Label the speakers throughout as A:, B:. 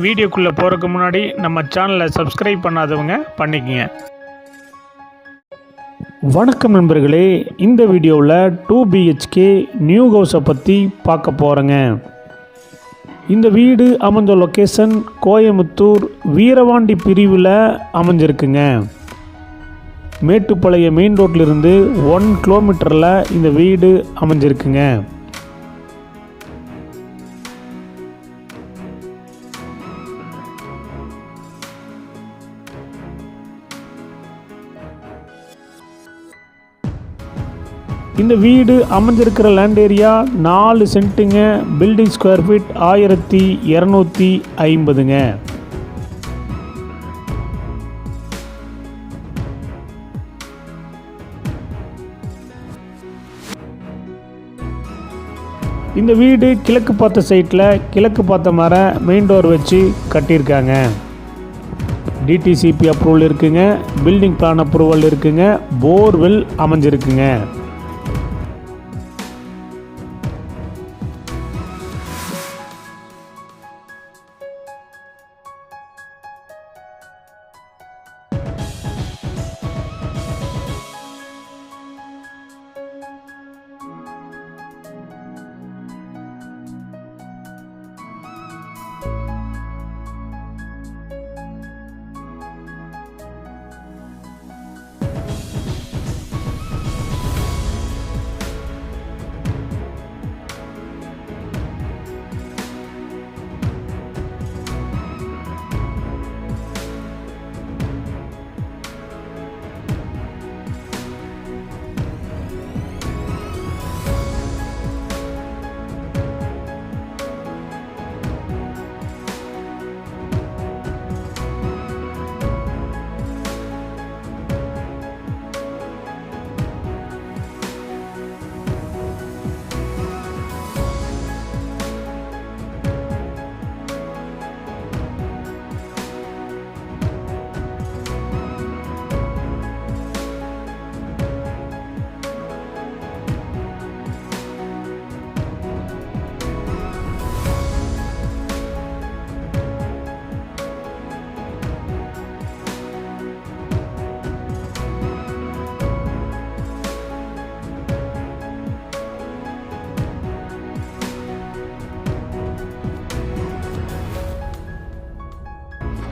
A: வீடியோக்குள்ளே போகிறதுக்கு முன்னாடி நம்ம சேனலை சப்ஸ்கிரைப் பண்ணாதவங்க பண்ணிக்கங்க. வணக்கம் நண்பர்களே, இந்த வீடியோவில் 2 BHK நியூ ஹவுஸை பற்றி பார்க்க போகிறேங்க. இந்த வீடு அமைஞ்ச லொக்கேஷன் கோயமுத்தூர் வீரவாண்டி பிரிவில் அமைஞ்சிருக்குங்க. மேட்டுப்பாளையம் மெயின் ரோட்லேருந்து 1 கிலோமீட்டரில் இந்த வீடு அமைஞ்சிருக்குங்க. இந்த வீடு அமைஞ்சிருக்கிற லேண்ட் ஏரியா 4 சென்ட்டுங்க. பில்டிங் ஸ்கொயர் ஃபீட் 1250ங்க. இந்த வீடு கிழக்கு பார்த்த சைட்டில் கிழக்கு பார்த்த மாதிரி மெயின் டோர் வச்சு கட்டியிருக்காங்க. டிடிசிபி அப்ரூவல் இருக்குங்க. பில்டிங் பிளான் அப்ரூவல் இருக்குங்க. போர்வெல் அமைஞ்சிருக்குங்க.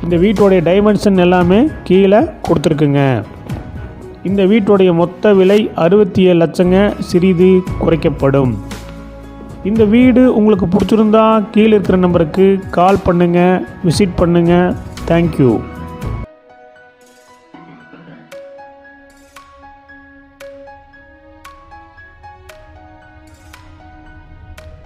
A: இந்த வீட்டோடைய டைமென்ஷன் எல்லாமே கீழே கொடுத்துருக்குங்க. இந்த வீட்டோடைய மொத்த விலை 67 லட்சங்க. சிறிது குறைக்கப்படும். இந்த வீடு உங்களுக்கு பிடிச்சிருந்தா கீழே இருக்கிற நம்பருக்கு கால் பண்ணுங்கள், விசிட் பண்ணுங்கள். தேங்க்யூ.